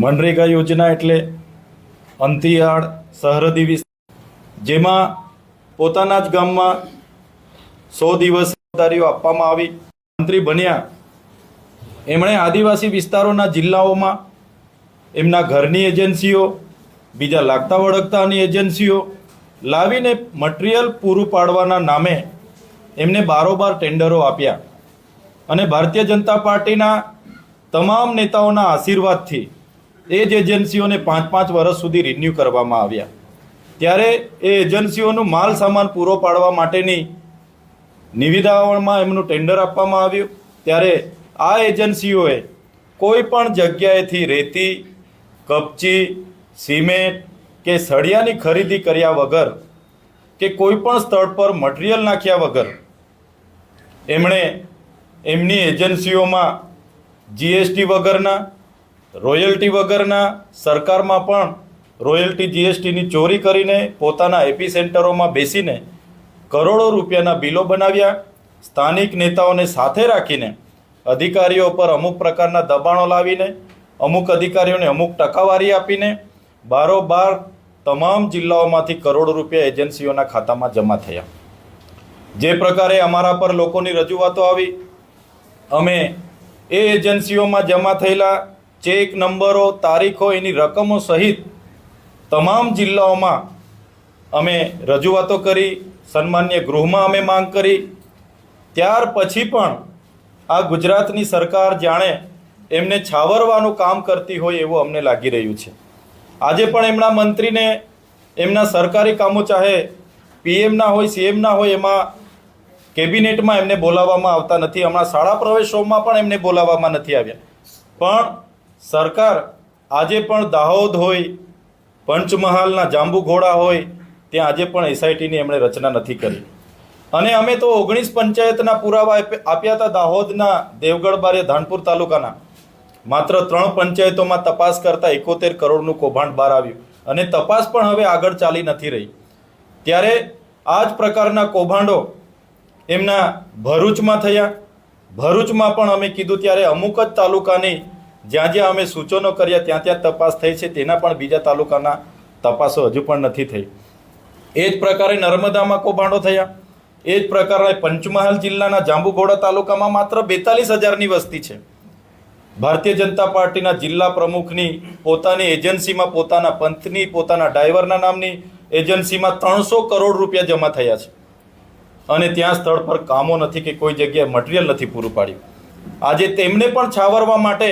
મનરેગા યોજના એટલે અંતિયાળ સરહદી વિસ્તાર, જેમાં પોતાના જ ગામમાં 100 દિવસ જવાબદારીઓ આપવામાં આવી. મંત્રી બન્યા એમણે આદિવાસી વિસ્તારોના જિલ્લાઓમાં એમના ઘરની એજન્સીઓ, બીજા લાગતા વળગતાની એજન્સીઓ લાવીને મટીરિયલ પૂરું પાડવાના નામે એમને બારોબાર ટેન્ડરો આપ્યા. અને ભારતીય જનતા પાર્ટીના તમામ નેતાઓના આશીર્વાદથી એ જ એજન્સીઓને 5-5 વર્ષ સુધી રિન્યૂ કરવામાં આવ્યા. ત્યારે એ એજન્સીઓનું માલ સામાન પૂરો પાડવા માટેની નિવિદાઓમાં એમનું ટેન્ડર આપવામાં આવ્યું. ત્યારે આ એજન્સીઓએ કોઈ પણ જગ્યાએથી રેતી, કપચી, સિમેન્ટ કે સળિયાની ખરીદી કર્યા વગર કે કોઈ પણ સ્થળ પર મટીરિયલ નાખ્યા વગર એમણે એમની એજન્સીઓમાં જીએસટી વગરના, રોયલ્ટી વગરના, સરકારમાં પણ રોયલ્ટી જીએસટીની ચોરી કરીને પોતાના એપી સેન્ટરોમાં બેસીને કરોડો રૂપિયાના બિલો બનાવ્યા. સ્થાનિક નેતાઓને સાથે રાખીને અધિકારીઓ પર અમુક પ્રકારના દબાણો લાવીને, અમુક અધિકારીઓને અમુક ટકાવારી આપીને બારોબાર તમામ જિલ્લાઓમાંથી કરોડો રૂપિયા એજન્સીઓના ખાતામાં જમા થયા. જે પ્રકારે અમારા પર લોકોની રજૂઆતો આવી, અમે એ એજન્સીઓમાં જમા થયેલા ચેક નંબરો, તારીખો, એની રકમો સહિત તમામ જિલ્લાઓમાં અમે રજૂઆતો કરી. સન્માન્ય ગૃહમાં અમે માંગ કરી. ત્યાર પછી પણ આ ગુજરાતની સરકાર જાણે એમને છાવરવાનું કામ કરતી હોય એવું અમને લાગી રહ્યું છે. આજે પણ એમના મંત્રીને એમના સરકારી કામો, ચાહે પીએમના હોય, સીએમના હોય, એમાં કેબિનેટમાં એમને બોલાવવામાં આવતા નથી. હમણાં શાળા પ્રવેશોમાં પણ એમને બોલાવવામાં નથી આવ્યા. પણ સરકાર આજે પણ દાહોદ હોય, પંચમહાલના જાંબુઘોડા હોય, ત્યાં આજે પણ એસઆઈટીની એમણે રચના નથી કરી. અને અમે તો 19 પંચાયતના પુરાવા આપ્યા હતા. દાહોદના દેવગઢ બારિયા ધાનપુર તાલુકાના માત્ર 3 પંચાયતોમાં તપાસ કરતા 71 કરોડનું કૌભાંડ બહાર આવ્યું. અને તપાસ પણ હવે આગળ ચાલી નથી રહી. ત્યારે આ જ પ્રકારના કૌભાંડો એમના ભરૂચમાં થયા. ભરૂચમાં પણ અમે કીધું ત્યારે અમુક જ તાલુકાની જ્યાં જ્યાં અમે સૂચનો કર્યા ત્યાં ત્યાં તપાસ થઈ છે. તેના પણ બીજા તાલુકાના તપાસો હજુ પણ નથી થઈ. એ જ પ્રકારે નર્મદામાં કૌભાંડો થયા. એ જ પ્રકારે પંચમહાલ જિલ્લાના જાંબુઘોડા તાલુકામાં માત્ર 42,000ની વસ્તી છે. ભારતીય જનતા પાર્ટીના જિલ્લા પ્રમુખની પોતાની એજન્સીમાં, પોતાના પંથની, પોતાના ડ્રાઈવરના નામની એજન્સીમાં 300 કરોડ રૂપિયા જમા થયા છે. અને ત્યાં સ્થળ પર કામો નથી કે કોઈ જગ્યાએ મટીરિયલ નથી પૂરું પાડ્યું. આજે તેમને પણ છાવરવા માટે